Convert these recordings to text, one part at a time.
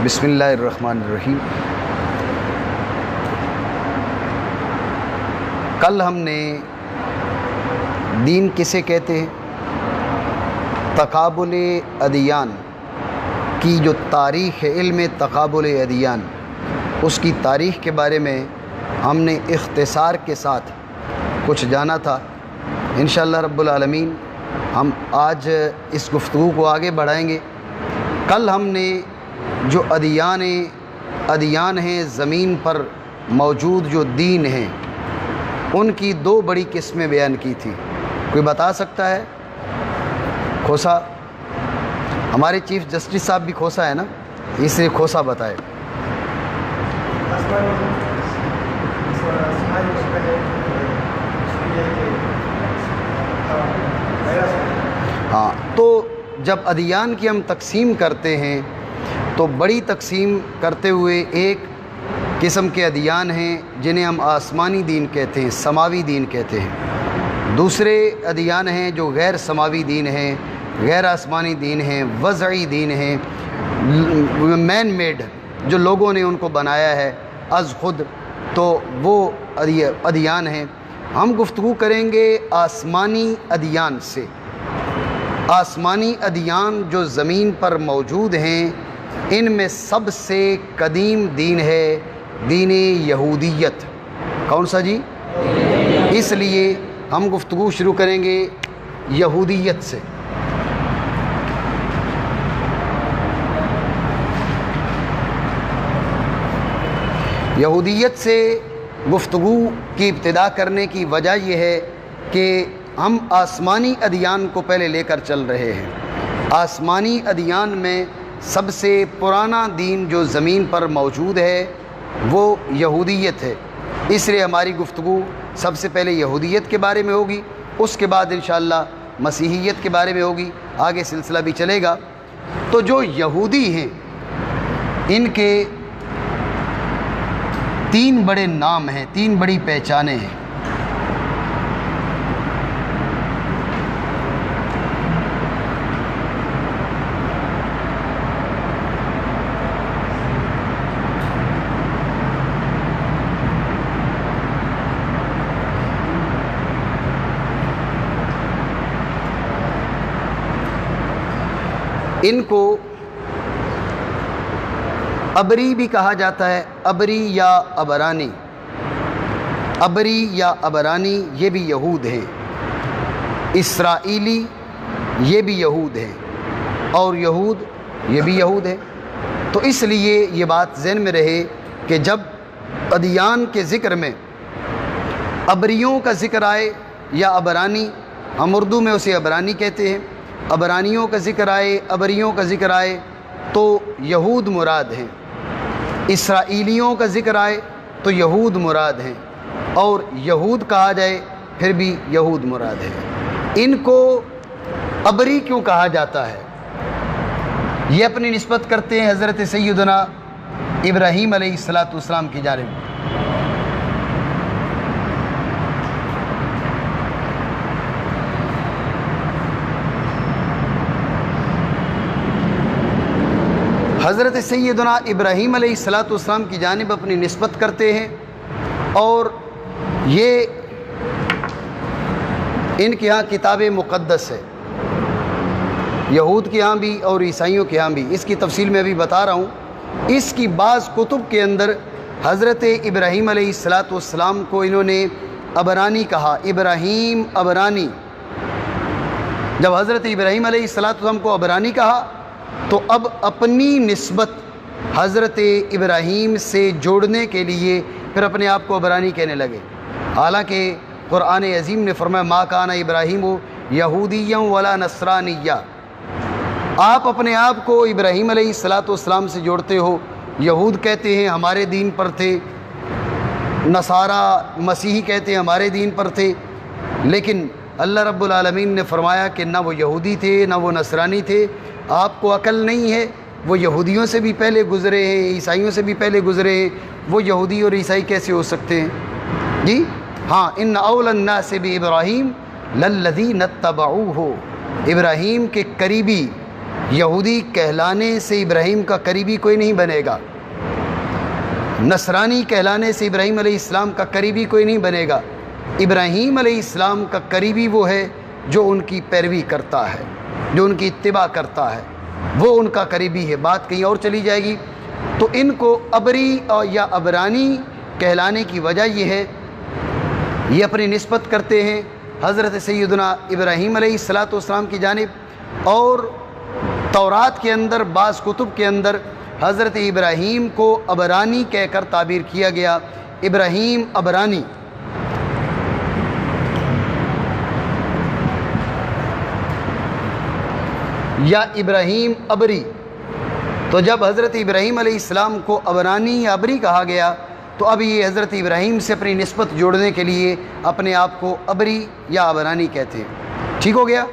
بسم اللہ الرحمن الرحیم۔ کل ہم نے دین کسے کہتے ہیں، تقابل ادیان کی جو تاریخ ہے، علم تقابل ادیان، اس کی تاریخ کے بارے میں ہم نے اختصار کے ساتھ کچھ جانا تھا۔ انشاءاللہ رب العالمین ہم آج اس گفتگو کو آگے بڑھائیں گے۔ کل ہم نے جو ادیان ہیں، زمین پر موجود جو دین ہیں، ان کی دو بڑی قسمیں بیان کی تھی۔ کوئی بتا سکتا ہے؟ کھوسا، ہمارے چیف جسٹس صاحب بھی کھوسا ہے نا، اس لیے کھوسا بتائے۔ ہاں، تو جب ادیان کی ہم تقسیم کرتے ہیں تو بڑی تقسیم کرتے ہوئے ایک قسم کے ادیان ہیں جنہیں ہم آسمانی دین کہتے ہیں، سماوی دین کہتے ہیں۔ دوسرے ادیان ہیں جو غیر سماوی دین ہیں، غیر آسمانی دین ہیں، وضعی دین ہیں، مین میڈ، جو لوگوں نے ان کو بنایا ہے از خود، تو وہ ادیان ہیں۔ ہم گفتگو کریں گے آسمانی ادیان سے۔ آسمانی ادیان جو زمین پر موجود ہیں، ان میں سب سے قدیم دین ہے دین یہودیت۔ کون سا جی؟ اس لیے ہم گفتگو شروع کریں گے یہودیت سے۔ یہودیت سے گفتگو کی ابتدا کرنے کی وجہ یہ ہے کہ ہم آسمانی ادیان کو پہلے لے کر چل رہے ہیں۔ آسمانی ادیان میں سب سے پرانا دین جو زمین پر موجود ہے وہ یہودیت ہے۔ اس لیے ہماری گفتگو سب سے پہلے یہودیت کے بارے میں ہوگی، اس کے بعد انشاءاللہ مسیحیت کے بارے میں ہوگی، آگے سلسلہ بھی چلے گا۔ تو جو یہودی ہیں، ان کے تین بڑے نام ہیں، تین بڑی پہچانیں ہیں۔ ان کو ابری بھی کہا جاتا ہے، ابری یا ابرانی۔ ابری یا ابرانی یہ بھی یہود ہیں، اسرائیلی یہ بھی یہود ہیں، اور یہود یہ بھی یہود ہیں۔ تو اس لیے یہ بات ذہن میں رہے کہ جب ادیان کے ذکر میں ابریوں کا ذکر آئے یا ابرانی، ہم اردو میں اسے ابرانی کہتے ہیں، ابرانیوں کا ذکر آئے، ابریوں کا ذکر آئے تو یہود مراد ہیں۔ اسرائیلیوں کا ذکر آئے تو یہود مراد ہیں، اور یہود کہا جائے پھر بھی یہود مراد ہے۔ ان کو ابری کیوں کہا جاتا ہے؟ یہ اپنی نسبت کرتے ہیں حضرت سیدنا ابراہیم علیہ السلام کی جانب۔ حضرت سیدنا ابراہیم علیہ السلام کی جانب اپنی نسبت کرتے ہیں، اور یہ ان کے ہاں کتاب مقدس ہے، یہود کے ہاں بھی اور عیسائیوں کے ہاں بھی۔ اس کی تفصیل میں ابھی بتا رہا ہوں۔ اس کی بعض کتب کے اندر حضرت ابراہیم علیہ السلام کو انہوں نے ابرانی کہا، ابراہیم ابرانی۔ جب حضرت ابراہیم علیہ السلام کو ابرانی کہا تو اب اپنی نسبت حضرت ابراہیم سے جوڑنے کے لیے پھر اپنے آپ کو ابرانی کہنے لگے، حالانکہ قرآن عظیم نے فرمایا ما کان ابراہیم یہودیا ولا نصرانیہ۔ آپ اپنے آپ کو ابراہیم علیہ السلام سے جوڑتے ہو، یہود کہتے ہیں ہمارے دین پر تھے، نصارہ مسیحی کہتے ہیں ہمارے دین پر تھے، لیکن اللہ رب العالمین نے فرمایا کہ نہ وہ یہودی تھے نہ وہ نصرانی تھے۔ آپ کو عقل نہیں ہے، وہ یہودیوں سے بھی پہلے گزرے ہیں، عیسائیوں سے بھی پہلے گزرے ہیں، وہ یہودی اور عیسائی کیسے ہو سکتے ہیں؟ جی ہاں، ان اولی الناس بابراہیم للذین اتبعوہ، ابراہیم کے قریبی یہودی کہلانے سے ابراہیم کا قریبی کوئی نہیں بنے گا، نصرانی کہلانے سے ابراہیم علیہ السلام کا قریبی کوئی نہیں بنے گا۔ ابراہیم علیہ السلام کا قریبی وہ ہے جو ان کی پیروی کرتا ہے، جو ان کی اتباع کرتا ہے، وہ ان کا قریبی ہے۔ بات کہیں اور چلی جائے گی تو ان کو ابری یا ابرانی کہلانے کی وجہ یہ ہے، یہ اپنی نسبت کرتے ہیں حضرت سیدنا ابراہیم علیہ السلام کی جانب، اور تورات کے اندر بعض کتب کے اندر حضرت ابراہیم کو ابرانی کہہ کر تعبیر کیا گیا، ابراہیم ابرانی۔ یا ابراہیم ابری۔ تو جب حضرت ابراہیم علیہ السلام کو ابرانی یا ابری کہا گیا تو اب یہ حضرت ابراہیم سے اپنی نسبت جوڑنے کے لیے اپنے آپ کو ابری یا ابرانی کہتے ہیں۔ ٹھیک ہو گیا؟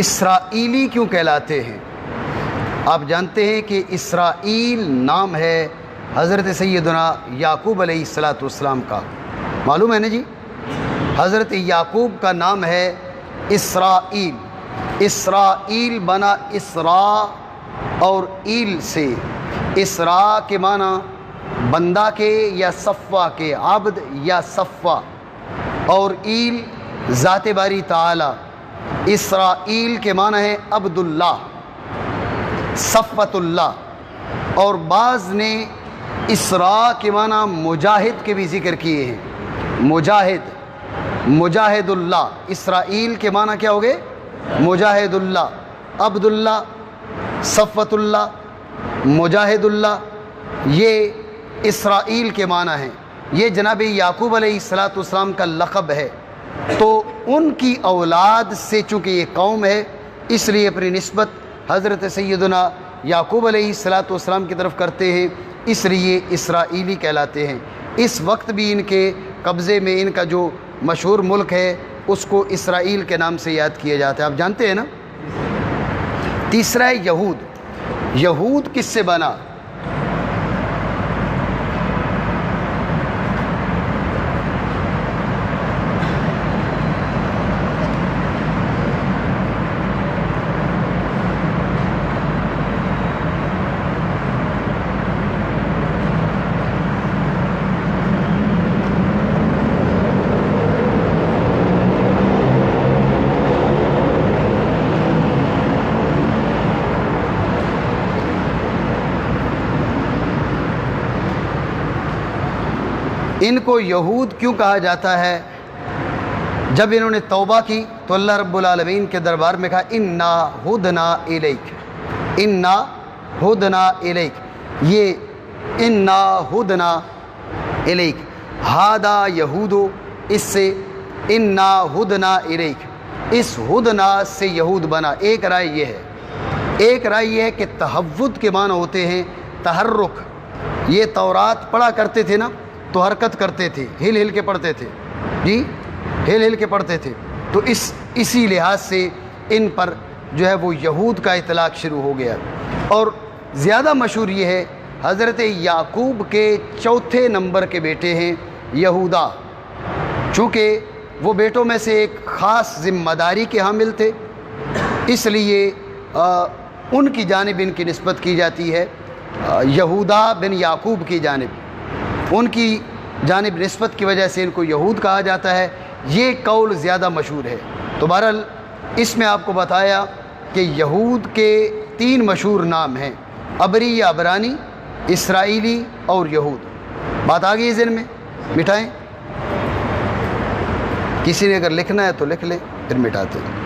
اسرائیلی کیوں کہلاتے ہیں؟ آپ جانتے ہیں کہ اسرائیل نام ہے حضرت سیدنا یعقوب علیہ السلام کا، معلوم ہے نا جی؟ حضرت یعقوب کا نام ہے اسرائیل۔ اسرائیل بنا اسراء اور ایل سے۔ اسراء کے معنی بندہ کے یا صفہ کے، عبد یا صفہ، اور ایل ذات باری تعالی۔ اسرائیل کے معنی ہے عبداللہ، صفوۃ اللہ، اور بعض نے اسراء کے معنی مجاہد کے بھی ذکر کیے ہیں، مجاہد اللہ۔ اسرائیل کے معنی کیا ہوگے؟ مجاہد اللہ، عبداللہ، صفوۃ اللہ، مجاہد اللہ، یہ اسرائیل کے معنی ہیں۔ یہ جناب یعقوب علیہ السلام کا لقب ہے۔ تو ان کی اولاد سے چونکہ یہ قوم ہے، اس لیے اپنی نسبت حضرت سیدنا یعقوب علیہ السلام کی طرف کرتے ہیں، اس لیے اسرائیلی کہلاتے ہیں۔ اس وقت بھی ان کے قبضے میں ان کا جو مشہور ملک ہے اس کو اسرائیل کے نام سے یاد کیا جاتا ہے، آپ جانتے ہیں نا۔ تیسرا ہے یہود۔ یہود کس سے بنا؟ ان کو یہود کیوں کہا جاتا ہے؟ جب انہوں نے توبہ کی تو اللہ رب العالمین کے دربار میں کہا انا ہدنا الیک، انا ہدنا الیک۔ یہ انا ہدنا الیک، ہادا یہودو، اس سے انا ہدنا الیک، اس ہدنا سے یہود بنا۔ ایک رائے یہ ہے، ایک رائے یہ ہے کہ تہود کے معنی ہوتے ہیں تحرک۔ یہ تورات پڑھا کرتے تھے نا تو حرکت کرتے تھے، ہل ہل کے پڑھتے تھے، جی ہل ہل کے پڑھتے تھے، تو اسی لحاظ سے ان پر جو ہے وہ یہود کا اطلاق شروع ہو گیا۔ اور زیادہ مشہور یہ ہے حضرت یعقوب کے چوتھے نمبر کے بیٹے ہیں یہودا، چونکہ وہ بیٹوں میں سے ایک خاص ذمہ داری کے حامل تھے، اس لیے ان کی جانب ان کی نسبت کی جاتی ہے، یہودا بن یعقوب کی جانب، ان کی جانب نسبت کی وجہ سے ان کو یہود کہا جاتا ہے۔ یہ قول زیادہ مشہور ہے۔ تو بہرحال اس میں آپ کو بتایا کہ یہود کے 3 مشہور نام ہیں، ابری یا ابرانی، اسرائیلی اور یہود۔ بات آ گئی ذہن میں؟ مٹھائیں؟ کسی نے اگر لکھنا ہے تو لکھ لیں، پھر مٹاتے ہیں۔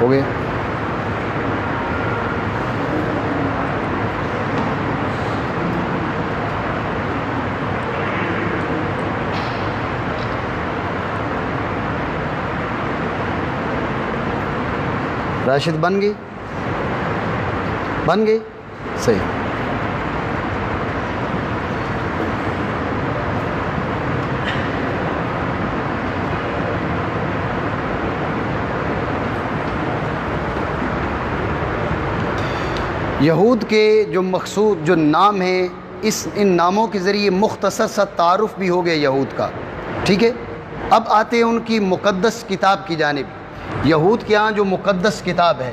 ہو گیا. راشد بن گئی صحیح. یہود کے جو مخصوص جو نام ہیں، ان ناموں کے ذریعے مختصر سا تعارف بھی ہو گیا یہود کا. ٹھیک ہے، اب آتے ہیں ان کی مقدس کتاب کی جانب. یہود کے ہاں جو مقدس کتاب ہے،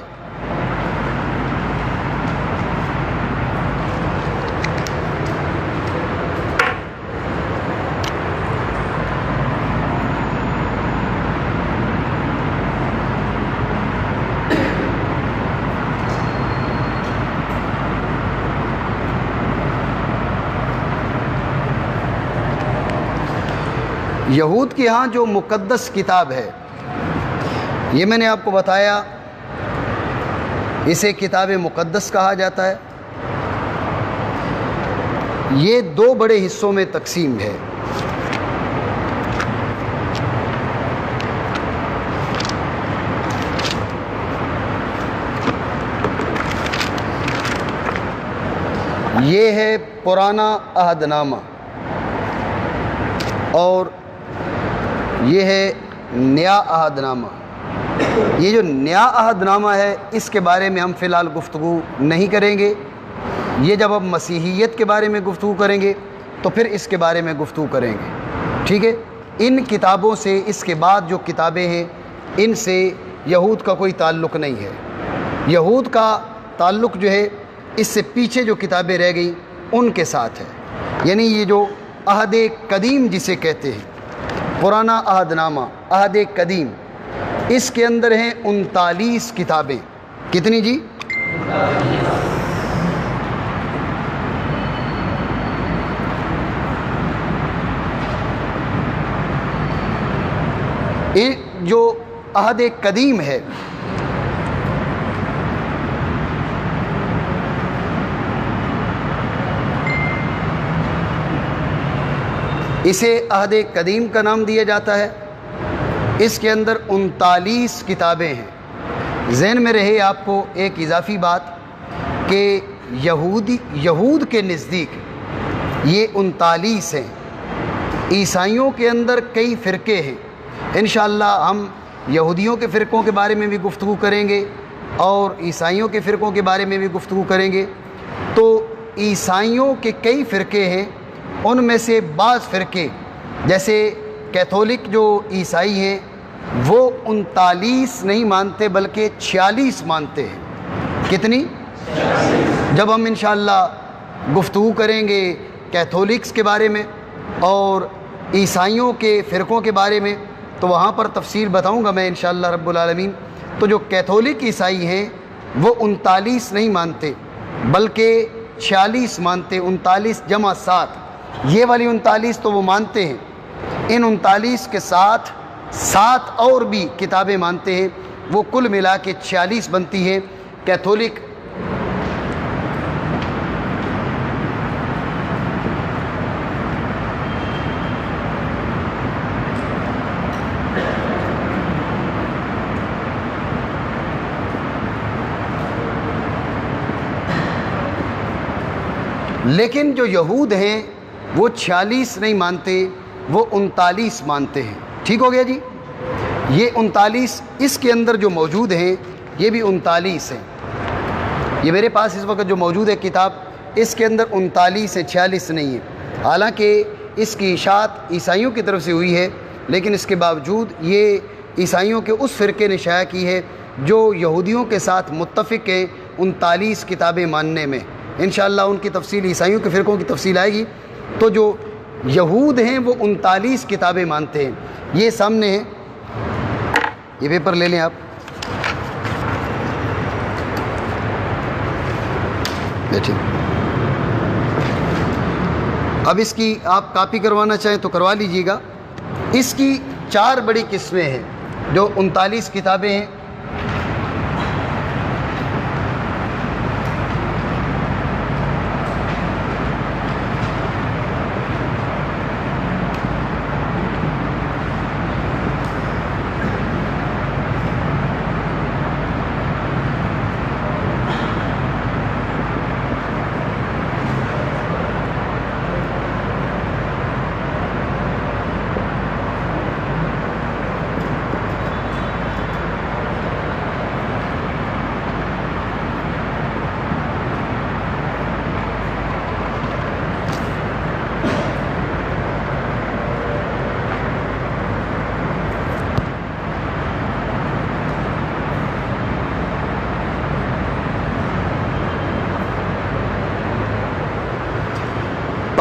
یہود کے ہاں جو مقدس کتاب ہے، یہ میں نے آپ کو بتایا اسے کتاب مقدس کہا جاتا ہے. یہ 2 بڑے حصوں میں تقسیم ہے. یہ ہے پرانا عہد نامہ اور یہ ہے نیا عہد نامہ. یہ جو نیا عہد نامہ ہے اس کے بارے میں ہم فی الحال گفتگو نہیں کریں گے. یہ جب اب مسیحیت کے بارے میں گفتگو کریں گے تو پھر اس کے بارے میں گفتگو کریں گے. ٹھیک ہے، ان کتابوں سے اس کے بعد جو کتابیں ہیں ان سے یہود کا کوئی تعلق نہیں ہے. یہود کا تعلق جو ہے اس سے پیچھے جو کتابیں رہ گئیں ان کے ساتھ ہے. یعنی یہ جو عہد قدیم جسے کہتے ہیں، پرانا عہد نامہ، عہد قدیم، اس کے اندر ہیں 39 کتابیں. کتنی جی؟ جو عہد قدیم ہے اسے عہد قدیم کا نام دیا جاتا ہے. اس کے اندر 39 کتابیں ہیں. ذہن میں رہے آپ کو ایک اضافی بات کہ یہود کے نزدیک یہ 39 ہیں. عیسائیوں کے اندر کئی فرقے ہیں. انشاءاللہ ہم یہودیوں کے فرقوں کے بارے میں بھی گفتگو کریں گے اور عیسائیوں کے فرقوں کے بارے میں بھی گفتگو کریں گے. تو عیسائیوں کے کئی فرقے ہیں، ان میں سے بعض فرقے جیسے کیتھولک جو عیسائی ہیں وہ 39 نہیں مانتے بلکہ 46 مانتے ہیں. کتنی؟ جب ہم انشاءاللہ گفتگو کریں گے کیتھولکس کے بارے میں اور عیسائیوں کے فرقوں کے بارے میں تو وہاں پر تفصیل بتاؤں گا میں انشاءاللہ رب العالمین. تو جو کیتھولک عیسائی ہیں وہ 39 نہیں مانتے بلکہ 46 مانتے. 39 جمع 7، یہ والی 39 تو وہ مانتے ہیں. ان 39 کے ساتھ 7 اور بھی کتابیں مانتے ہیں. وہ کل ملا کے 46 بنتی ہیں کیتھولک. لیکن جو یہود ہیں وہ 46 نہیں مانتے، وہ 39 مانتے ہیں. ٹھیک ہو گیا جی؟ یہ 39 اس کے اندر جو موجود ہیں یہ بھی 39 ہیں. یہ میرے پاس اس وقت جو موجود ہے کتاب، اس کے اندر 39 ہیں، 46 نہیں ہیں. حالانکہ اس کی اشاعت عیسائیوں کی طرف سے ہوئی ہے لیکن اس کے باوجود یہ عیسائیوں کے اس فرقے نے شائع کی ہے جو یہودیوں کے ساتھ متفق ہیں 39 کتابیں ماننے میں. انشاءاللہ ان کی تفصیل، عیسائیوں کے فرقوں کی تفصیل آئے گی. تو جو یہود ہیں وہ 39 کتابیں مانتے ہیں. یہ سامنے ہے، یہ پیپر لے لیں آپ. بیٹھیں. اب اس کی آپ کاپی کروانا چاہیں تو کروا لیجیے گا. اس کی 4 بڑی قسمیں ہیں. جو 39 کتابیں ہیں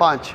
5।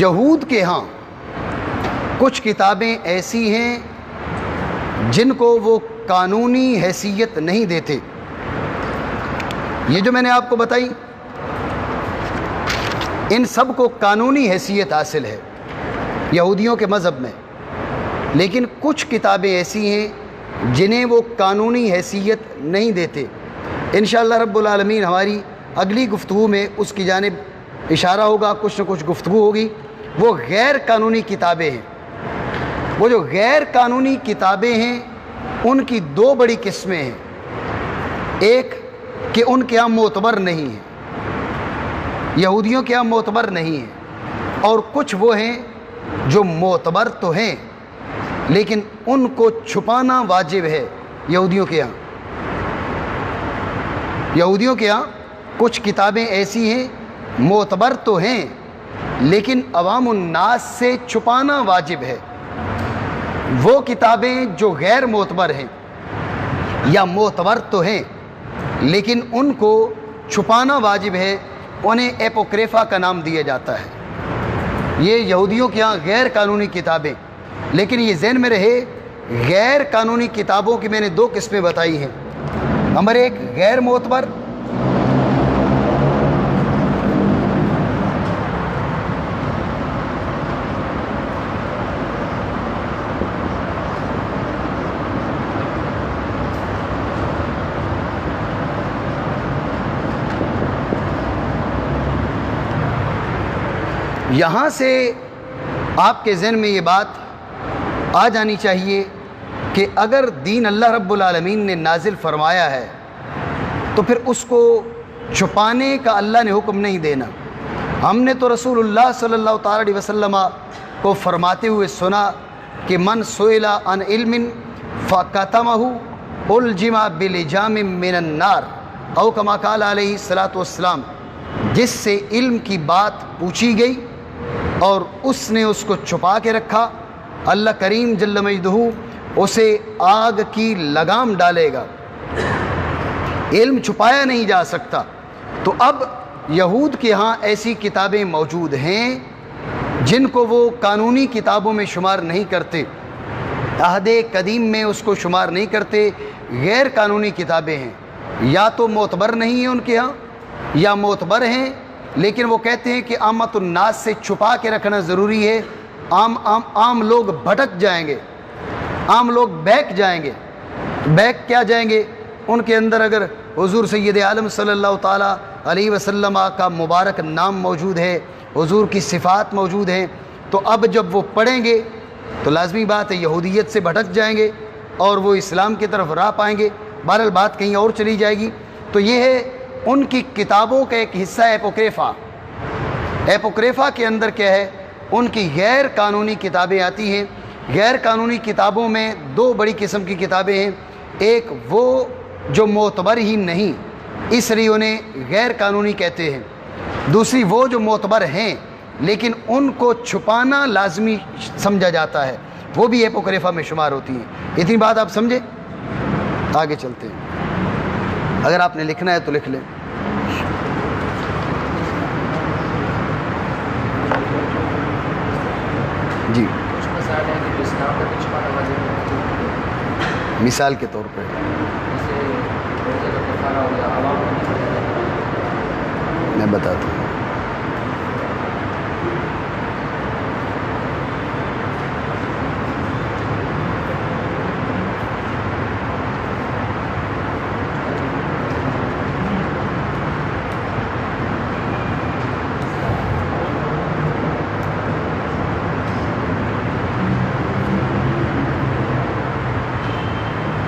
یہود کے ہاں کچھ کتابیں ایسی ہیں جن کو وہ قانونی حیثیت نہیں دیتے. یہ جو میں نے آپ کو بتائی ان سب کو قانونی حیثیت حاصل ہے یہودیوں کے مذہب میں، لیکن کچھ کتابیں ایسی ہیں جنہیں وہ قانونی حیثیت نہیں دیتے. انشاءاللہ رب العالمین ہماری اگلی گفتگو میں اس کی جانب اشارہ ہوگا، کچھ نہ کچھ گفتگو ہوگی. وہ غیر قانونی کتابیں ہیں. وہ جو غیر قانونی کتابیں ہیں ان کی دو بڑی قسمیں ہیں. ایک کہ ان کے ہاں معتبر نہیں ہیں، یہودیوں کے ہاں معتبر نہیں ہیں، اور کچھ وہ ہیں جو معتبر تو ہیں لیکن ان کو چھپانا واجب ہے یہودیوں کے ہاں. یہودیوں کے ہاں کچھ کتابیں ایسی ہیں معتبر تو ہیں لیکن عوام الناس سے چھپانا واجب ہے. وہ کتابیں جو غیر معتبر ہیں یا معتبر تو ہیں لیکن ان کو چھپانا واجب ہے، انہیں ایپوکریفا کا نام دیا جاتا ہے. یہ یہودیوں کے ہاں غیر قانونی کتابیں. لیکن یہ ذہن میں رہے غیر قانونی کتابوں کی میں نے دو قسمیں بتائی ہیں. نمبر ایک غیر معتبر، یہاں سے آپ کے ذہن میں یہ بات آ جانی چاہیے کہ اگر دین اللہ رب العالمین نے نازل فرمایا ہے تو پھر اس کو چھپانے کا اللہ نے حکم نہیں دینا. ہم نے تو رسول اللہ صلی اللہ تعالی علیہ وسلم کو فرماتے ہوئے سنا کہ من سئل عن علم فکتمہ الجم بلجام من النار او کما قال علیہ الصلوۃ والسلام. جس سے علم کی بات پوچھی گئی اور اس نے اس کو چھپا کے رکھا، اللہ کریم جل مجدہ اسے آگ کی لگام ڈالے گا. علم چھپایا نہیں جا سکتا. تو اب یہود کے ہاں ایسی کتابیں موجود ہیں جن کو وہ قانونی کتابوں میں شمار نہیں کرتے، عہد قدیم میں اس کو شمار نہیں کرتے. غیر قانونی کتابیں ہیں، یا تو معتبر نہیں ہیں ان کے ہاں یا معتبر ہیں لیکن وہ کہتے ہیں کہ عامت الناس سے چھپا کے رکھنا ضروری ہے. عام لوگ بھٹک جائیں گے، عام لوگ بہک جائیں گے. بہک کیا جائیں گے؟ ان کے اندر اگر حضور سید عالم صلی اللہ تعالیٰ علیہ وسلم کا مبارک نام موجود ہے، حضور کی صفات موجود ہیں، تو اب جب وہ پڑھیں گے تو لازمی بات ہے یہودیت سے بھٹک جائیں گے اور وہ اسلام کی طرف راہ پائیں گے. بہرحال بات کہیں اور چلی جائے گی. تو یہ ہے ان کی کتابوں کا ایک حصہ ایپوکریفا. ایپوکریفا کے اندر کیا ہے؟ ان کی غیر قانونی کتابیں آتی ہیں. غیر قانونی کتابوں میں دو بڑی قسم کی کتابیں ہیں. ایک وہ جو معتبر ہی نہیں اس لیے انہیں غیر قانونی کہتے ہیں. دوسری وہ جو معتبر ہیں لیکن ان کو چھپانا لازمی سمجھا جاتا ہے، وہ بھی ایپوکریفا میں شمار ہوتی ہیں. اتنی بات آپ سمجھے؟ آگے چلتے ہیں. اگر آپ نے لکھنا ہے تو لکھ لیں. جی مثال کے طور پہ میں بتاتا ہوں.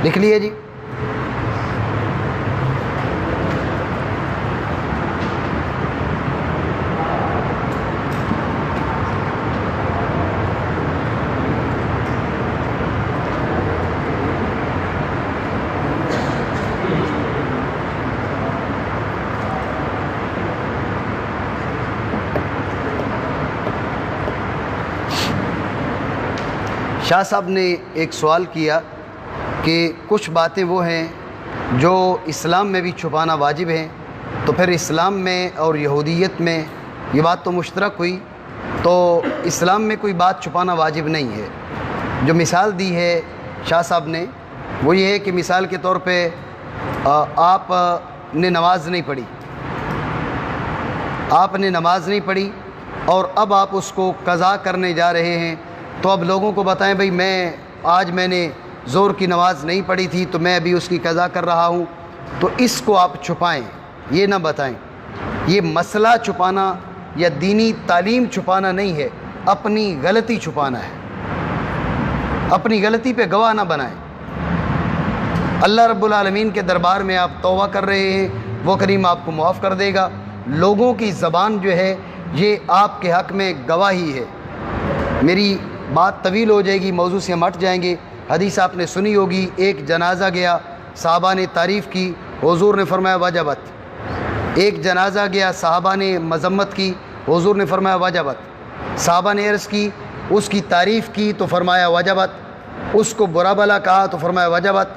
لکھ لیے جی. شاہ صاحب نے ایک سوال کیا کہ کچھ باتیں وہ ہیں جو اسلام میں بھی چھپانا واجب ہیں، تو پھر اسلام میں اور یہودیت میں یہ بات تو مشترک ہوئی تو اسلام میں کوئی بات چھپانا واجب نہیں ہے۔ جو مثال دی ہے شاہ صاحب نے وہ یہ ہے کہ مثال کے طور پہ آپ نے نماز نہیں پڑھی، آپ نے نماز نہیں پڑھی اور اب آپ اس کو قضا کرنے جا رہے ہیں، تو اب لوگوں کو بتائیں بھئی میں نے ظہر کی نماز نہیں پڑھی تھی تو میں ابھی اس کی قضا کر رہا ہوں، تو اس کو آپ چھپائیں، یہ نہ بتائیں۔ یہ مسئلہ چھپانا یا دینی تعلیم چھپانا نہیں ہے، اپنی غلطی چھپانا ہے، اپنی غلطی پہ گواہ نہ بنائیں۔ اللہ رب العالمین کے دربار میں آپ توبہ کر رہے ہیں، وہ کریم آپ کو معاف کر دے گا۔ لوگوں کی زبان جو ہے یہ آپ کے حق میں گواہی ہے۔ میری بات طویل ہو جائے گی، موضوع سے ہم ہٹ جائیں گے۔ حدیث آپ نے سنی ہوگی، ایک جنازہ گیا، صحابہ نے تعریف کی، حضور نے فرمایا وجبت۔ ایک جنازہ گیا، صحابہ نے مذمت کی، حضور نے فرمایا وجبت۔ صحابہ نے عرض کی، اس کی تعریف کی تو فرمایا وجبت، اس کو برا بھلا کہا تو فرمایا وجبت۔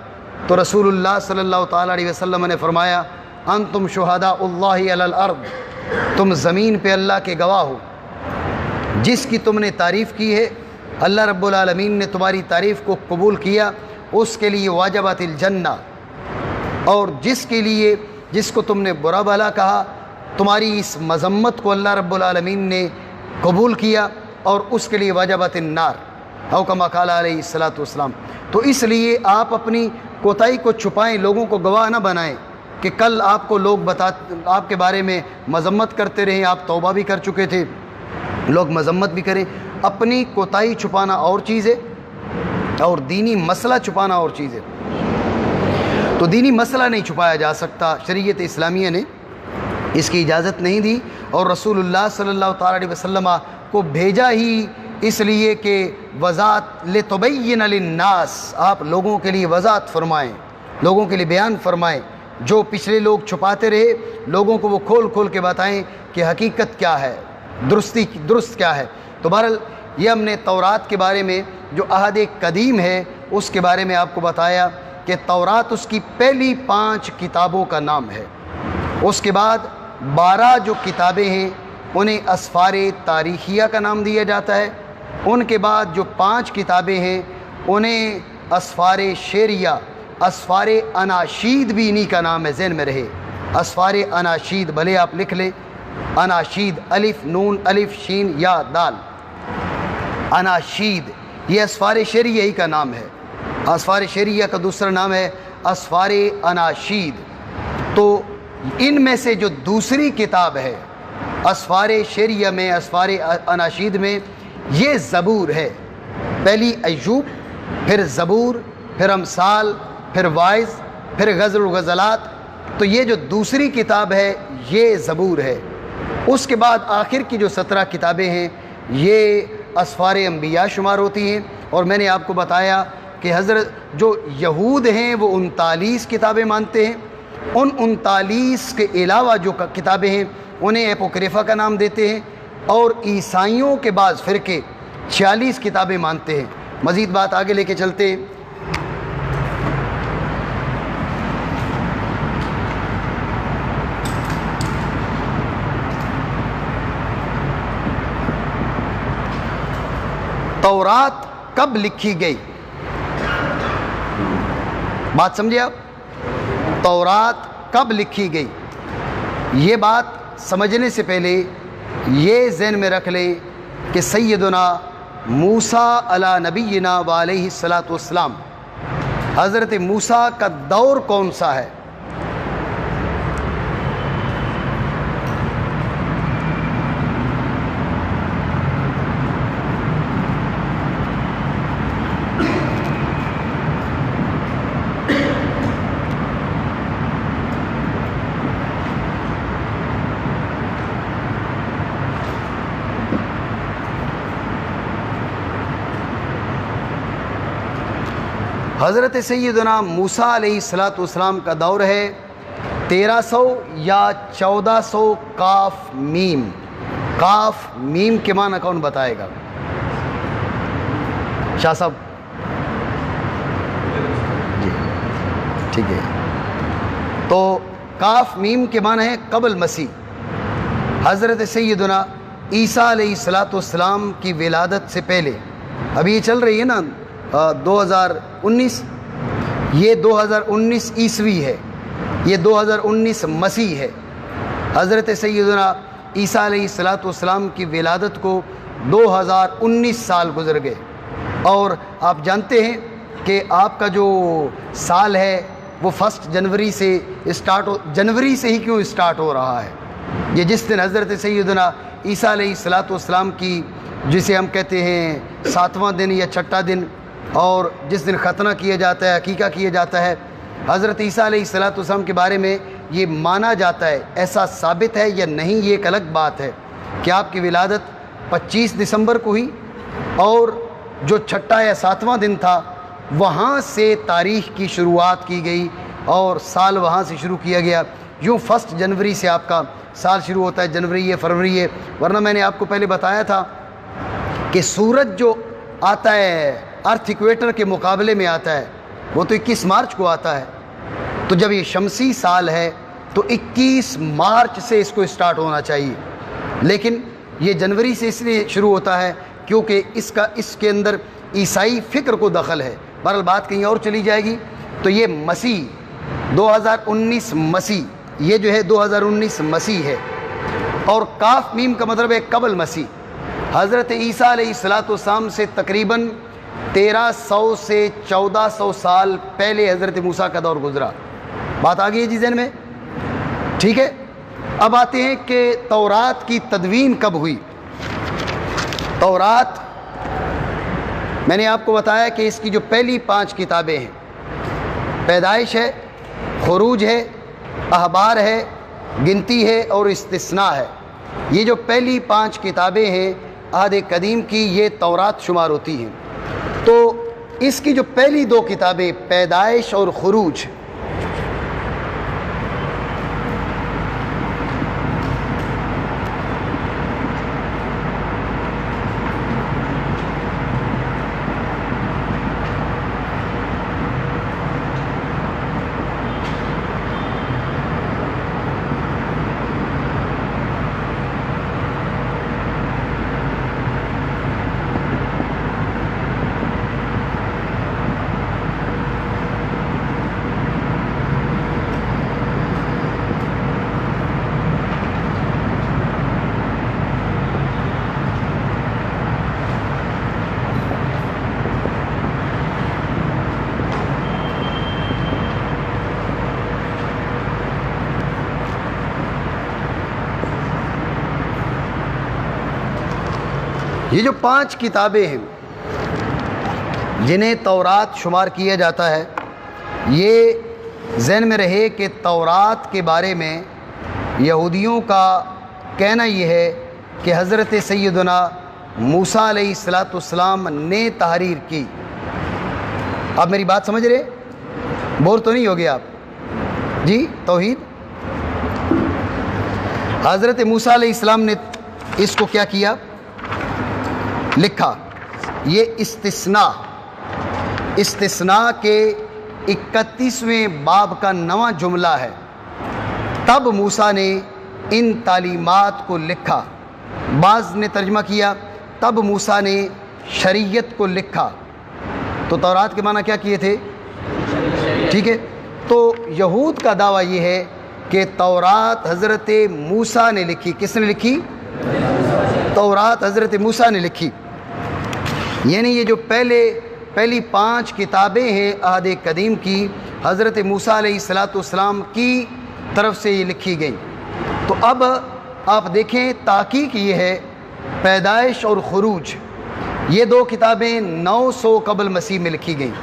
تو رسول اللہ صلی اللہ تعالیٰ علیہ وسلم نے فرمایا انتم شہداء اللہ علی الارض، تم زمین پہ اللہ کے گواہ ہو، جس کی تم نے تعریف کی ہے اللہ رب العالمین نے تمہاری تعریف کو قبول کیا، اس کے لیے واجبت الجنہ، اور جس کو تم نے برا بھلا کہا تمہاری اس مذمت کو اللہ رب العالمین نے قبول کیا اور اس کے لیے واجبت النار، او کما قال علیہ الصلوۃ والسلام۔ تو اس لیے آپ اپنی کوتاہی کو چھپائیں، لوگوں کو گواہ نہ بنائیں کہ کل آپ کو لوگ آپ کے بارے میں مذمت کرتے رہیں، آپ توبہ بھی کر چکے تھے، لوگ مذمت بھی کریں۔ اپنی کوتاہی چھپانا اور چیز ہے اور دینی مسئلہ چھپانا اور چیز ہے۔ تو دینی مسئلہ نہیں چھپایا جا سکتا، شریعت اسلامیہ نے اس کی اجازت نہیں دی، اور رسول اللہ صلی اللہ تعالیٰ علیہ وسلم کو بھیجا ہی اس لیے کہ وضاحت لتبین للناس، آپ لوگوں کے لیے وضاحت فرمائیں، لوگوں کے لیے بیان فرمائیں، جو پچھلے لوگ چھپاتے رہے لوگوں کو وہ کھول کھول کے بتائیں کہ حقیقت کیا ہے، درست کیا ہے۔ تو بہرحال یہ ہم نے تورات کے بارے میں جو عہد قدیم ہے اس کے بارے میں آپ کو بتایا کہ تورات اس کی پہلی 5 کتابوں کا نام ہے، اس کے بعد 12 جو کتابیں ہیں انہیں اسفار تاریخیہ کا نام دیا جاتا ہے، ان کے بعد جو 5 کتابیں ہیں انہیں اسفار شعریہ، اسفار اناشید بھی انہی کا نام ہے، ذہن میں رہے، اسفار اناشید، بھلے آپ لکھ لیں، اناشید، الف نون الف شین یا دال، اناشید، یہ اسفار شعریہ ہی کا نام ہے۔ اسفار شعریہ کا دوسرا نام ہے اسفار اناشید۔ تو ان میں سے جو دوسری کتاب ہے اسفار شعریہ میں، اسفار اناشید میں، یہ زبور ہے، پہلی ایوب، پھر زبور، پھر امثال، پھر واعظ، پھر غزل الغزلات، تو یہ جو دوسری کتاب ہے یہ زبور ہے۔ اس کے بعد آخر کی جو 17 کتابیں ہیں یہ اسفار انبیاء شمار ہوتی ہیں، اور میں نے آپ کو بتایا کہ حضرت جو یہود ہیں وہ 39 کتابیں مانتے ہیں، ان 39 کے علاوہ جو کتابیں ہیں انہیں ایپوکریفا کا نام دیتے ہیں، اور عیسائیوں کے بعض فرقے 46 کتابیں مانتے ہیں۔ مزید بات آگے لے کے چلتے ہیں۔ تورات کب لکھی گئی؟ بات سمجھے آپ؟ تورات کب لکھی گئی؟ یہ بات سمجھنے سے پہلے یہ ذہن میں رکھ لیں کہ سیدنا موسیٰ علی نبینا وعلیہ الصلاۃ والسلام، حضرت موسیٰ کا دور کون سا ہے؟ حضرت سیدنا موسیٰ علیہ الصلاۃ والسلام کا دور ہے 1300 یا 1400 کاف میم۔ کاف میم کے معنی کون بتائے گا؟ شاہ صاحب جی ٹھیک ہے۔ تو کاف میم کے معنی ہے قبل مسیح۔ حضرت سیدنا عیسیٰ علیہ السلام کی ولادت سے پہلے، ابھی یہ چل رہی ہے نا 2019، یہ 2019 عیسوی ہے، یہ 2019 مسیح ہے۔ حضرت سیدنا عیسیٰ علیہ السلام کی ولادت کو 2019 سال گزر گئے، اور آپ جانتے ہیں کہ آپ کا جو سال ہے وہ 1 جنوری سے جنوری سے ہی کیوں اسٹارٹ ہو رہا ہے؟ یہ جس دن حضرت سیدنا عیسیٰ علیہ السلام کی، جسے ہم کہتے ہیں 7واں دن یا 6واں دن، اور جس دن ختنہ کیا جاتا ہے، عقیقہ کیا جاتا ہے، حضرت عیسیٰ علیہ السلام کے بارے میں یہ مانا جاتا ہے، ایسا ثابت ہے یا نہیں یہ ایک الگ بات ہے کہ آپ کی ولادت 25 دسمبر کو ہوئی، اور جو 6واں یا 7واں دن تھا وہاں سے تاریخ کی شروعات کی گئی اور سال وہاں سے شروع کیا گیا۔ یوں 1 جنوری سے آپ کا سال شروع ہوتا ہے، جنوری ہے، فروری ہے، ورنہ میں نے آپ کو پہلے بتایا تھا کہ سورج جو آتا ہے ارتھ ایکویٹر کے مقابلے میں آتا ہے وہ تو 21 مارچ کو آتا ہے، تو جب یہ شمسی سال ہے تو 21 مارچ سے اس کو اسٹارٹ ہونا چاہیے، لیکن یہ جنوری سے اس لیے شروع ہوتا ہے کیونکہ اس کے اندر عیسائی فکر کو دخل ہے۔ بہرحال بات کہیں اور چلی جائے گی۔ تو یہ مسیح 2019 مسیح، یہ جو ہے 2019 مسیح ہے، اور کاف میم کا مطلب ہے قبل مسیح۔ حضرت عیسیٰ علیہ السلام سے تقریباً 1300 سے 1400 سال پہلے حضرت موسیٰ کا دور گزرا۔ بات آ گئی ہے جی ذہن میں؟ ٹھیک ہے، اب آتے ہیں کہ تورات کی تدوین کب ہوئی۔ تورات میں نے آپ کو بتایا کہ اس کی جو پہلی 5 کتابیں ہیں، پیدائش ہے، خروج ہے، احبار ہے، گنتی ہے اور استثناء ہے۔ یہ جو پہلی 5 کتابیں ہیں عہد قدیم کی، یہ تورات شمار ہوتی ہیں۔ تو اس کی جو پہلی 2 کتابیں پیدائش اور خروج، یہ جو 5 کتابیں ہیں جنہیں تورات شمار کیا جاتا ہے، یہ ذہن میں رہے کہ تورات کے بارے میں یہودیوں کا کہنا یہ ہے کہ حضرت سیدنا موسیٰ علیہ السلام نے تحریر کی۔ آپ میری بات سمجھ رہے؟ بور تو نہیں ہو گیا آپ جی؟ توحید، حضرت موسیٰ علیہ السلام نے اس کو کیا کیا؟ لکھا۔ یہ استثناء کے 31ویں باب کا 9واں جملہ ہے۔ تب موسیٰ نے ان تعلیمات کو لکھا۔ بعض نے ترجمہ کیا تب موسیٰ نے شریعت کو لکھا۔ تو تورات کے معنی کیا کیے تھے؟ ٹھیک ہے، تو یہود کا دعویٰ یہ ہے کہ تورات حضرت موسیٰ نے لکھی۔ کس نے لکھی؟ تورات حضرت موسیٰ نے لکھی، یعنی یہ جو پہلی 5 کتابیں ہیں عہد قدیم کی، حضرت موسیٰ علیہ السلام کی طرف سے یہ لکھی گئی۔ تو اب آپ دیکھیں تحقیق یہ ہے، پیدائش اور خروج یہ 2 کتابیں 900 قبل مسیح میں لکھی گئیں،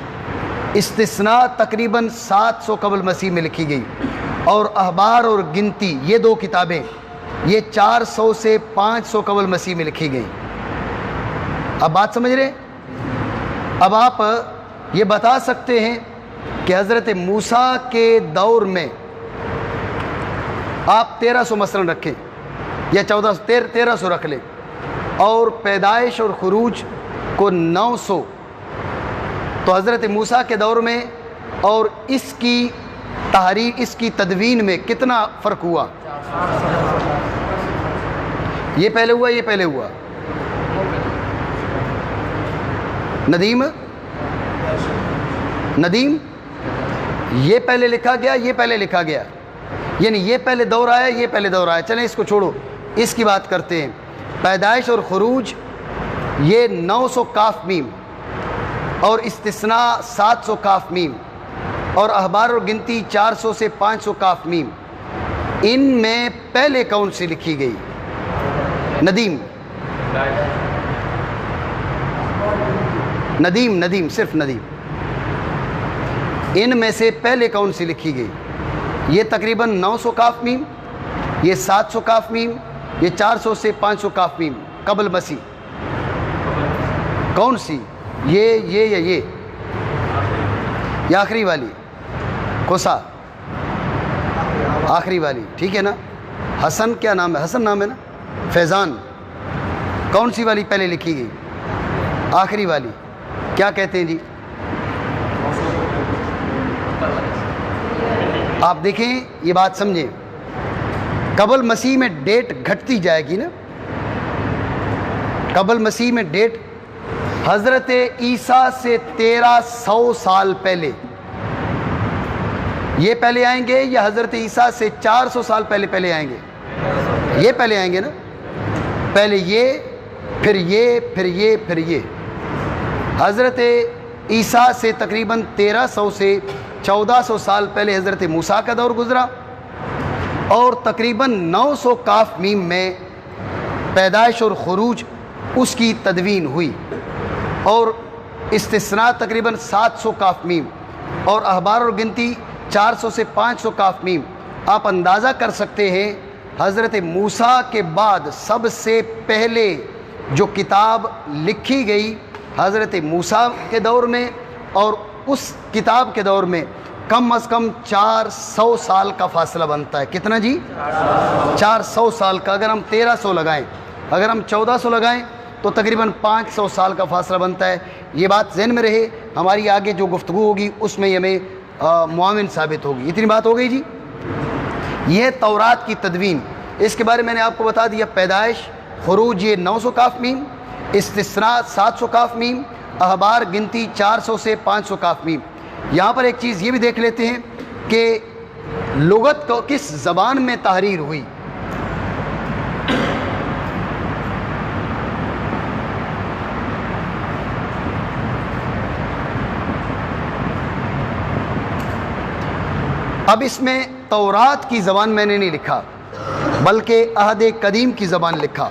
استثناء تقریباً 700 قبل مسیح میں لکھی گئی، اور احبار اور گنتی یہ 2 کتابیں یہ 400 سے 500 قبل مسیح میں لکھی گئیں۔ اب بات سمجھ رہے؟ اب آپ یہ بتا سکتے ہیں کہ حضرت موسیٰ کے دور میں آپ 1300 مثلاً رکھیں یا 1300 رکھ لیں، اور پیدائش اور خروج کو 900، تو حضرت موسیٰ کے دور میں اور اس کی تحریر، اس کی تدوین میں کتنا فرق ہوا؟ یہ پہلے ہوا، یہ پہلے ہوا؟ ندیم، ندیم، یہ پہلے لکھا گیا، یہ پہلے لکھا گیا، یعنی یہ پہلے دور آیا، یہ پہلے دور آیا۔ چلیں اس کو چھوڑو، اس کی بات کرتے ہیں۔ پیدائش اور خروج یہ 900 کاف میم اور استثناء 700 کاف میم اور احبار اور گنتی 400 سے 500 کاف میم، ان میں پہلے کون سی لکھی گئی؟ ندیم، ندیم، ندیم، صرف ندیم، ان میں سے پہلے کون سی لکھی گئی؟ یہ تقریباً 900 کاف میم، یہ 700 کاف میم، یہ 400 سے 500 کاف میم قبل مسیح، کون سی؟ یہ یا یہ آخری والی؟ کوسا، آخری والی، ٹھیک ہے نا؟ حسن، کیا نام ہے؟ حسن نام ہے نا؟ فیضان، کون سی والی پہلے لکھی گئی؟ آخری والی۔ کیا کہتے ہیں جی؟ آپ دیکھیں، یہ بات سمجھیں، قبل مسیح میں ڈیٹ گھٹتی جائے گی نا، قبل مسیح میں ڈیٹ حضرت عیسیٰ سے 1300 سال پہلے یہ پہلے آئیں گے یا حضرت عیسیٰ سے 400 سال پہلے آئیں گے؟ یہ پہلے آئیں گے نا، پہلے یہ، پھر یہ، پھر یہ، پھر یہ۔ حضرت عیسیٰ سے تقریباً 1300 سے 1400 سال پہلے حضرت موسیٰ کا دور گزرا، اور تقریباً 900 کاف میم میں پیدائش اور خروج اس کی تدوین ہوئی، اور استثناء تقریباً 700 کاف میم اور احبار اور گنتی 400 سے 500 کاف میم۔ آپ اندازہ کر سکتے ہیں حضرت موسیٰ کے بعد سب سے پہلے جو کتاب لکھی گئی حضرت موسیٰ کے دور میں، اور اس کتاب کے دور میں کم از کم 400 سال کا فاصلہ بنتا ہے۔ کتنا جی؟ 400 سال کا۔ اگر ہم 1300 لگائیں، اگر ہم 1400 لگائیں تو تقریباً 500 سال کا فاصلہ بنتا ہے۔ یہ بات ذہن میں رہے، ہماری آگے جو گفتگو ہوگی اس میں یہ ہمیں معاون ثابت ہوگی۔ اتنی بات ہو گئی جی۔ یہ تورات کی تدوین، اس کے بارے میں نے آپ کو بتا دیا۔ پیدائش، خروج یہ 900 کاف میم، استثناء 700 کاف میم، احبار گنتی 400 سے 500 کاف میم۔ یہاں پر ایک چیز یہ بھی دیکھ لیتے ہیں کہ لغت کو کس زبان میں تحریر ہوئی۔ اب اس میں تورات کی زبان میں نے نہیں لکھا، بلکہ عہد قدیم کی زبان لکھا۔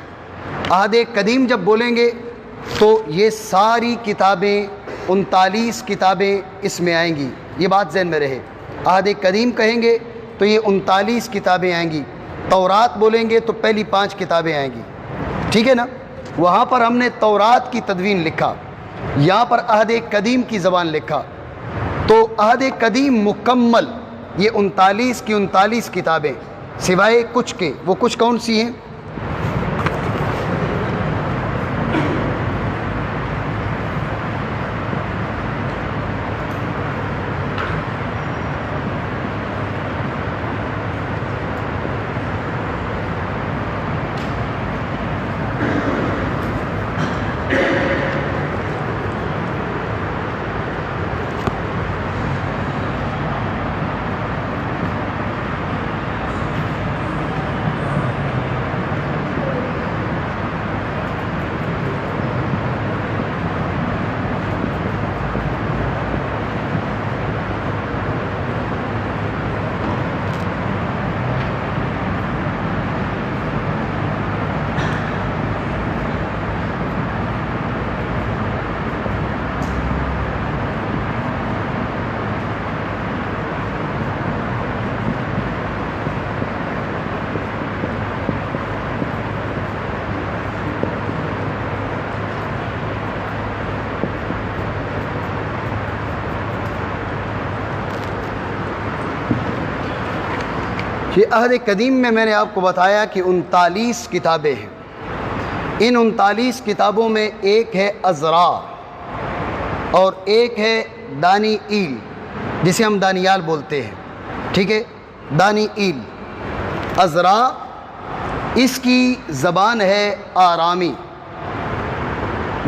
عہد قدیم جب بولیں گے تو یہ ساری کتابیں، 39 کتابیں اس میں آئیں گی، یہ بات ذہن میں رہے۔ عہد قدیم کہیں گے تو یہ 39 کتابیں آئیں گی، تورات بولیں گے تو پہلی 5 کتابیں آئیں گی، ٹھیک ہے نا؟ وہاں پر ہم نے تورات کی تدوین لکھا، یہاں پر عہد قدیم کی زبان لکھا، تو عہد قدیم مکمل یہ 39 کی 39 کتابیں سوائے کچھ کے۔ وہ کچھ کون سی ہیں؟ یہ عہد قدیم میں نے آپ کو بتایا کہ 39 کتابیں ہیں۔ ان 39 کتابوں میں ایک ہے عزرا اور ایک ہے دانی ایل، جسے ہم دانیال بولتے ہیں، ٹھیک ہے؟ دانی ایل، عزرا اس کی زبان ہے آرامی،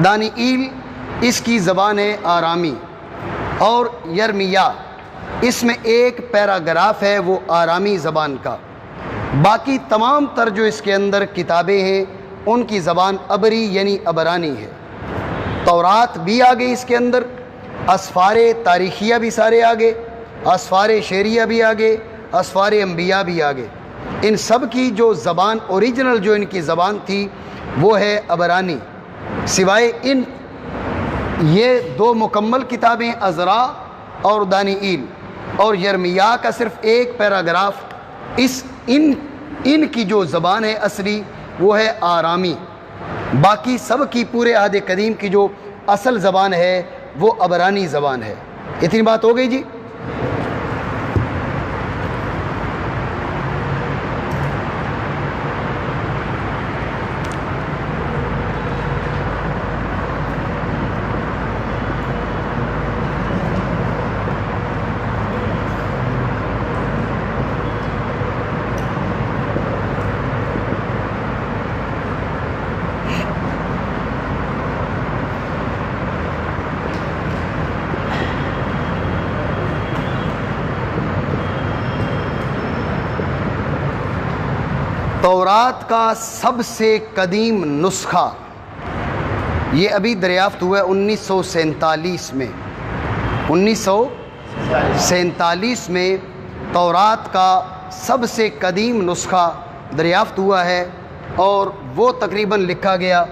دانیئیل اس کی زبان ہے آرامی، اور یرمیا اس میں ایک پیراگراف ہے وہ آرامی زبان کا، باقی تمام تر جو اس کے اندر کتابیں ہیں ان کی زبان عبری یعنی عبرانی ہے۔ تورات بھی آگے اس کے اندر، اسفار تاریخیہ بھی سارے آگے، اسفار شعریہ بھی آگے، اسفار انبیاء بھی آگے، ان سب کی جو زبان اوریجنل جو ان کی زبان تھی وہ ہے عبرانی، سوائے ان یہ دو مکمل کتابیں عزرا اور دانیئیل اور یرمیا کا صرف ایک پیراگراف، ان کی جو زبان ہے اصلی وہ ہے آرامی، باقی سب کی پورے عہد قدیم کی جو اصل زبان ہے وہ عبرانی زبان ہے۔ اتنی بات ہو گئی جی۔ تورات کا سب سے قدیم نسخہ یہ ابھی دریافت ہوا ہے 1947 میں، 1947 میں تورات کا سب سے قدیم نسخہ دریافت ہوا ہے، اور وہ تقریباً لکھا گیا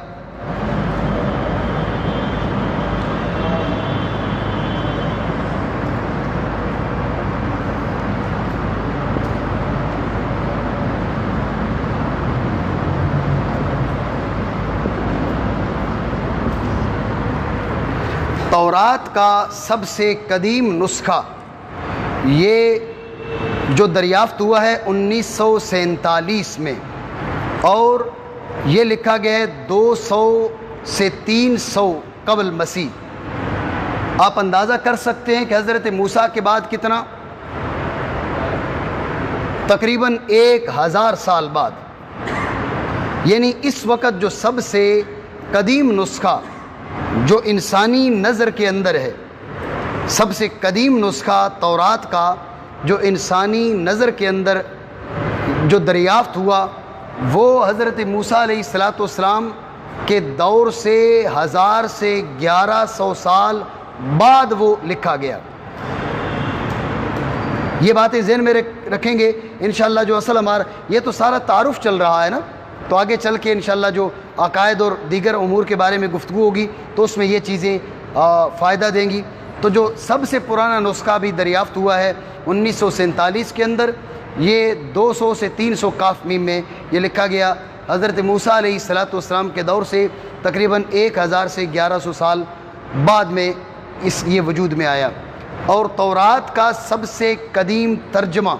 تورات کا سب سے قدیم نسخہ یہ جو دریافت ہوا ہے 1947 میں، اور یہ لکھا گیا ہے 200 سے 300 قبل مسیح۔ آپ اندازہ کر سکتے ہیں کہ حضرت موسیٰ کے بعد کتنا، تقریباً 1000 سال بعد، یعنی اس وقت جو سب سے قدیم نسخہ جو انسانی نظر کے اندر ہے، سب سے قدیم نسخہ تورات کا جو انسانی نظر کے اندر جو دریافت ہوا وہ حضرت موسیٰ علیہ السلام کے دور سے 1000 سے 1100 سال بعد وہ لکھا گیا۔ یہ باتیں ذہن میں رکھیں گے انشاءاللہ۔ جو اصل ہمارا یہ تو سارا تعارف چل رہا ہے نا، تو آگے چل کے انشاءاللہ جو عقائد اور دیگر امور کے بارے میں گفتگو ہوگی تو اس میں یہ چیزیں فائدہ دیں گی۔ تو جو سب سے پرانا نسخہ بھی دریافت ہوا ہے 1947 کے اندر، یہ 200 سے 300 کاف میم میں یہ لکھا گیا، حضرت موسیٰ علیہ السلام کے دور سے تقریباً 1000 سے 1100 سال بعد میں یہ وجود میں آیا۔ اور تورات کا سب سے قدیم ترجمہ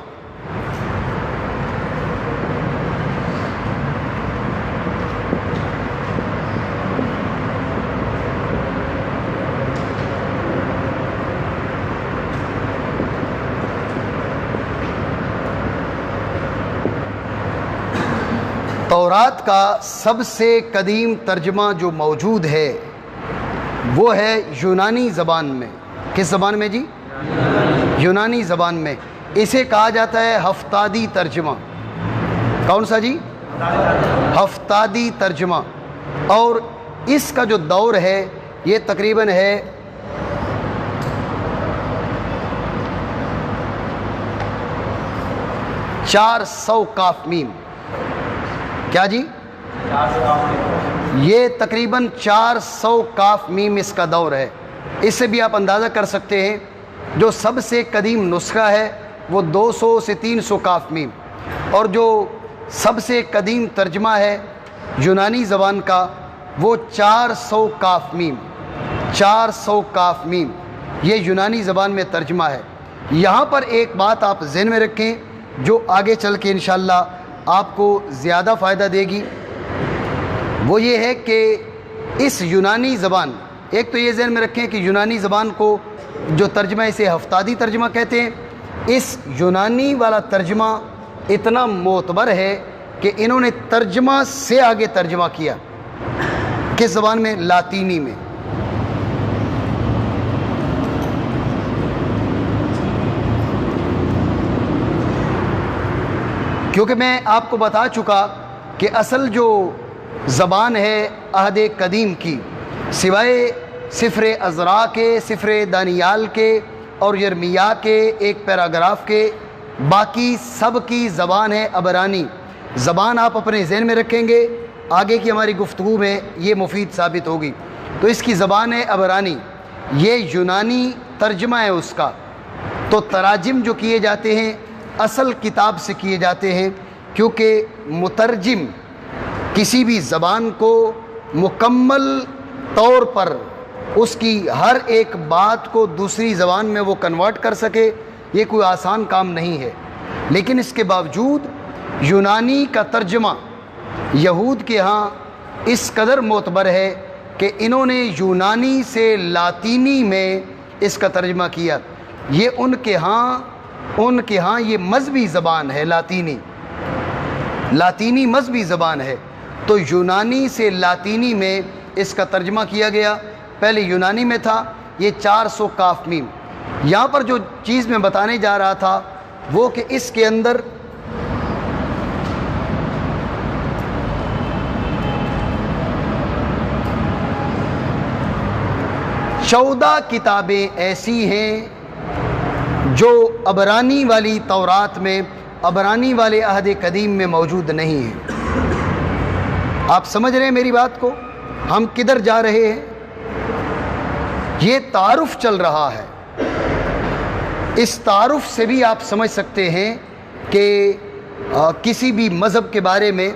تورات کا سب سے قدیم ترجمہ جو موجود ہے وہ ہے یونانی زبان میں۔ کس زبان میں جی؟ یونانی زبان میں۔ اسے کہا جاتا ہے ہفتادی ترجمہ۔ کون سا جی؟ ہفتادی ترجمہ۔ اور اس کا جو دور ہے یہ تقریباً ہے 400 کاف میم۔ کیا جی؟ یہ تقریباً 400 کاف میم اس کا دور ہے۔ اس سے بھی آپ اندازہ کر سکتے ہیں جو سب سے قدیم نسخہ ہے وہ 200 سے 300 کاف میم، اور جو سب سے قدیم ترجمہ ہے یونانی زبان کا وہ 400 کاف میم، 400 کاف میم، یہ یونانی زبان میں ترجمہ ہے۔ یہاں پر ایک بات آپ ذہن میں رکھیں جو آگے چل کے انشاءاللہ آپ کو زیادہ فائدہ دے گی، وہ یہ ہے کہ اس یونانی زبان، ایک تو یہ ذہن میں رکھیں کہ یونانی زبان کو جو ترجمہ اسے ہفتادی ترجمہ کہتے ہیں، اس یونانی والا ترجمہ اتنا معتبر ہے کہ انہوں نے ترجمہ سے آگے ترجمہ کیا. کس زبان میں؟ لاطینی میں. کیونکہ میں آپ کو بتا چکا کہ اصل جو زبان ہے عہد قدیم کی، سوائے سفر عذراء کے، سفر دانیال کے اور یرمیا کے ایک پیراگراف کے، باقی سب کی زبان ہے عبرانی. زبان آپ اپنے ذہن میں رکھیں گے، آگے کی ہماری گفتگو میں یہ مفید ثابت ہوگی. تو اس کی زبان ہے عبرانی، یہ یونانی ترجمہ ہے اس کا. تو تراجم جو کیے جاتے ہیں اصل کتاب سے کیے جاتے ہیں، کیونکہ مترجم کسی بھی زبان کو مکمل طور پر اس کی ہر ایک بات کو دوسری زبان میں وہ کنورٹ کر سکے، یہ کوئی آسان کام نہیں ہے. لیکن اس کے باوجود یونانی کا ترجمہ یہود کے ہاں اس قدر معتبر ہے کہ انہوں نے یونانی سے لاطینی میں اس کا ترجمہ کیا. یہ ان کے ہاں یہ مذہبی زبان ہے، لاطینی مذہبی زبان ہے. تو یونانی سے لاطینی میں اس کا ترجمہ کیا گیا. پہلے یونانی میں تھا، یہ 400 کاف میم. یہاں پر جو چیز میں بتانے جا رہا تھا وہ کہ اس کے اندر چودہ کتابیں ایسی ہیں جو عبرانی والی تورات میں، عبرانی والے عہد قدیم میں موجود نہیں ہیں. آپ سمجھ رہے ہیں میری بات کو؟ ہم کدھر جا رہے ہیں؟ یہ تعارف چل رہا ہے. اس تعارف سے بھی آپ سمجھ سکتے ہیں کہ کسی بھی مذہب کے بارے میں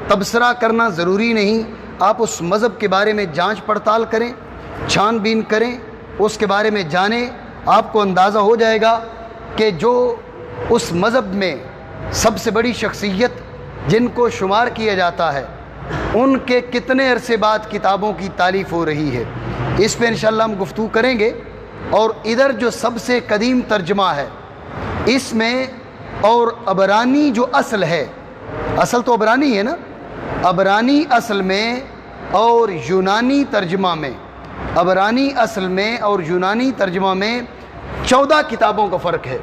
تبصرہ کرنا ضروری نہیں. آپ اس مذہب کے بارے میں جانچ پڑتال کریں، چھان بین کریں، اس کے بارے میں جانیں. آپ کو اندازہ ہو جائے گا کہ جو اس مذہب میں سب سے بڑی شخصیت جن کو شمار کیا جاتا ہے ان کے کتنے عرصے بعد کتابوں کی تالیف ہو رہی ہے. اس پہ انشاءاللہ ہم گفتگو کریں گے. اور ادھر جو سب سے قدیم ترجمہ ہے اس میں، اور عبرانی جو اصل ہے، اصل تو عبرانی ہے نا، عبرانی اصل میں اور یونانی ترجمہ میں، عبرانی اصل میں اور یونانی ترجمہ میں 14 کتابوں کا فرق ہے.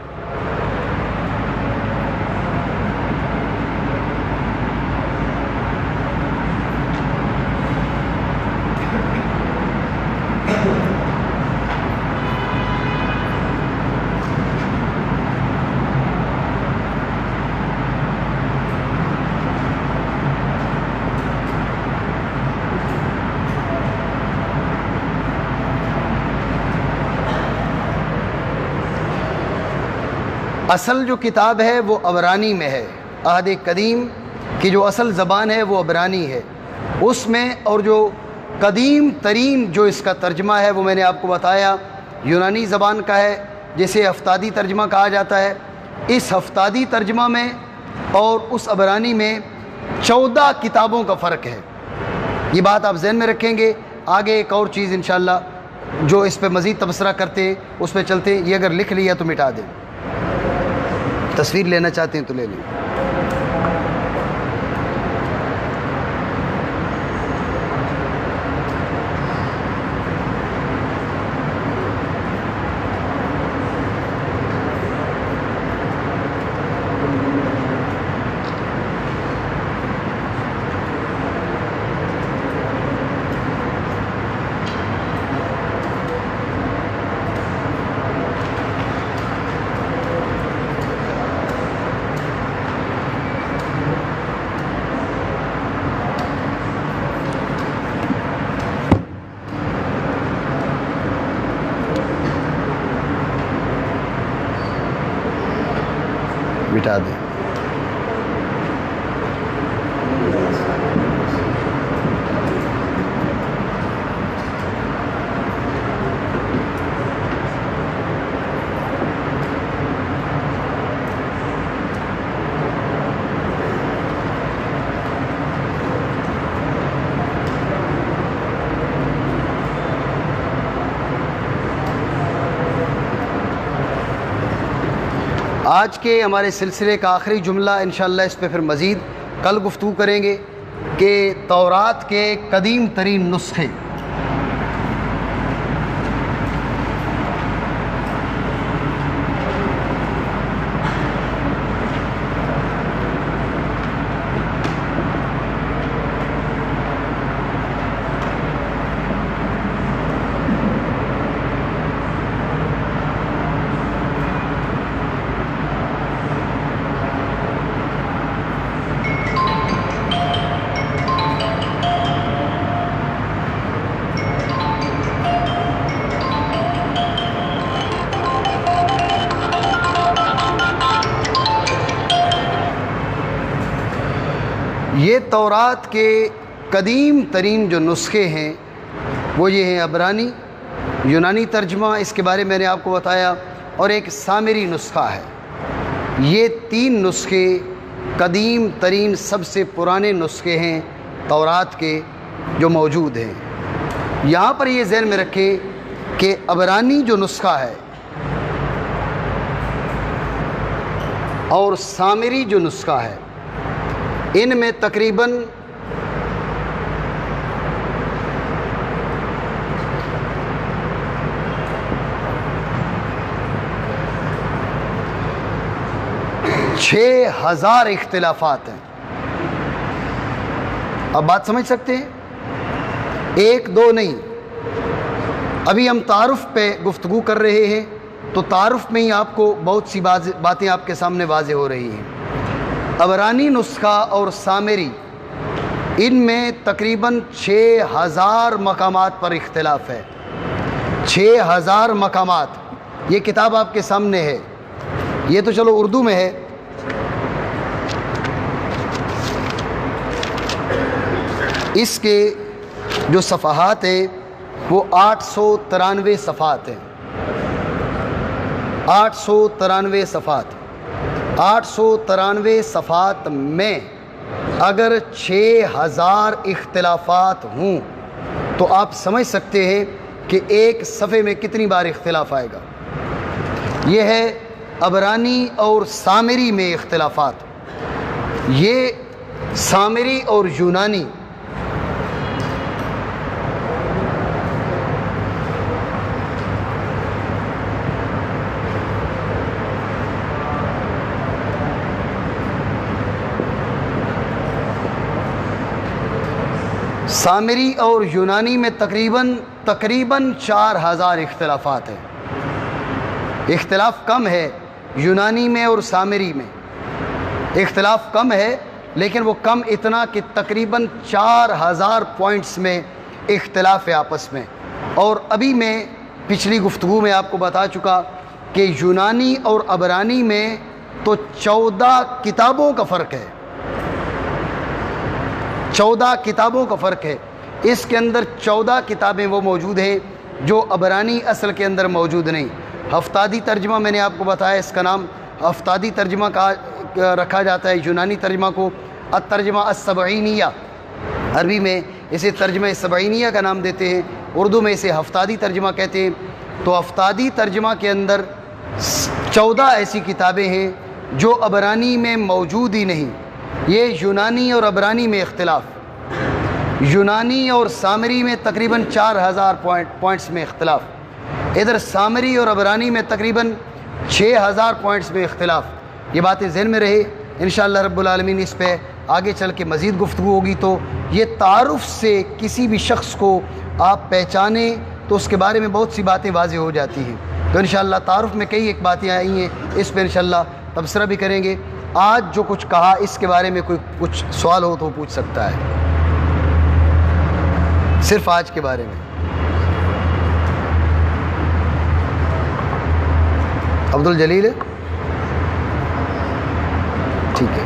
اصل جو کتاب ہے وہ عبرانی میں ہے، عہد قدیم کی جو اصل زبان ہے وہ عبرانی ہے اس میں. اور جو قدیم ترین جو اس کا ترجمہ ہے وہ میں نے آپ کو بتایا یونانی زبان کا ہے، جسے ہفتادی ترجمہ کہا جاتا ہے. اس ہفتادی ترجمہ میں اور اس عبرانی میں 14 کتابوں کا فرق ہے. یہ بات آپ ذہن میں رکھیں گے. آگے ایک اور چیز انشاءاللہ جو اس پہ مزید تبصرہ کرتے اس پہ چلتے، یہ اگر لکھ لیا تو مٹا دیں، تصویر لینا چاہتے ہیں تو لے لیں. مٹا دیں. آج کے ہمارے سلسلے کا آخری جملہ انشاءاللہ، اس پہ پھر مزید کل گفتگو کریں گے کہ تورات کے قدیم ترین نسخے، یہ تورات کے قدیم ترین جو نسخے ہیں وہ یہ ہیں عبرانی، یونانی ترجمہ، اس کے بارے میں نے آپ کو بتایا، اور ایک سامری نسخہ ہے۔ یہ تین نسخے قدیم ترین سب سے پرانے نسخے ہیں تورات کے جو موجود ہیں۔ یہاں پر یہ ذہن میں رکھیں کہ عبرانی جو نسخہ ہے اور سامری جو نسخہ ہے، ان میں تقریباً 6000 اختلافات ہیں۔ اب بات سمجھ سکتے ہیں؟ ایک دو نہیں، ابھی ہم تعارف پہ گفتگو کر رہے ہیں تو تعارف میں ہی آپ کو بہت سی باتیں آپ کے سامنے واضح ہو رہی ہیں۔ عبرانی نسخہ اور سامری، ان میں تقریباً 6000 مقامات پر اختلاف ہے۔ 6000 مقامات، یہ کتاب آپ کے سامنے ہے، یہ تو چلو اردو میں ہے، اس کے جو صفحات ہیں وہ 893 صفحات ہیں۔ 893 صفحات، 893 صفحات میں اگر 6000 اختلافات ہوں تو آپ سمجھ سکتے ہیں کہ ایک صفحے میں کتنی بار اختلاف آئے گا۔ یہ ہے عبرانی اور سامری میں اختلافات۔ یہ سامری اور یونانی سامری اور یونانی میں تقریباً 4000 اختلافات ہیں۔ اختلاف کم ہے یونانی میں اور سامری میں، اختلاف کم ہے، لیکن وہ کم اتنا کہ تقریباً 4000 پوائنٹس میں اختلاف ہے آپس میں۔ اور ابھی میں پچھلی گفتگو میں آپ کو بتا چکا کہ یونانی اور عبرانی میں تو 14 کتابوں کا فرق ہے، 14 کتابوں کا فرق ہے۔ اس کے اندر 14 کتابیں وہ موجود ہیں جو عبرانی اصل کے اندر موجود نہیں۔ ہفتادی ترجمہ میں نے آپ کو بتایا، اس کا نام ہفتادی ترجمہ رکھا جاتا ہے۔ یونانی ترجمہ کو الترجمہ السبعینیہ، عربی میں اسے ترجمہ سبعینیہ کا نام دیتے ہیں، اردو میں اسے ہفتادی ترجمہ کہتے ہیں۔ تو ہفتادی ترجمہ کے اندر 14 ایسی کتابیں ہیں جو عبرانی میں موجود ہی نہیں۔ یہ یونانی اور عبرانی میں اختلاف، یونانی اور سامری میں تقریباً 4000 پوائنٹس میں اختلاف، ادھر سامری اور عبرانی میں تقریباً 6000 پوائنٹس میں اختلاف۔ یہ باتیں ذہن میں رہے، انشاءاللہ رب العالمین اس پہ آگے چل کے مزید گفتگو ہوگی۔ تو یہ تعارف سے کسی بھی شخص کو آپ پہچانیں تو اس کے بارے میں بہت سی باتیں واضح ہو جاتی ہیں۔ تو انشاءاللہ تعارف میں کئی ایک باتیں آئی ہیں، اس پہ انشاءاللہ تبصرہ بھی کریں گے۔ آج جو کچھ کہا اس کے بارے میں کوئی کچھ سوال ہو تو وہ پوچھ سکتا ہے، صرف آج کے بارے میں۔ عبد الجلیل ہے؟ ٹھیک ہے۔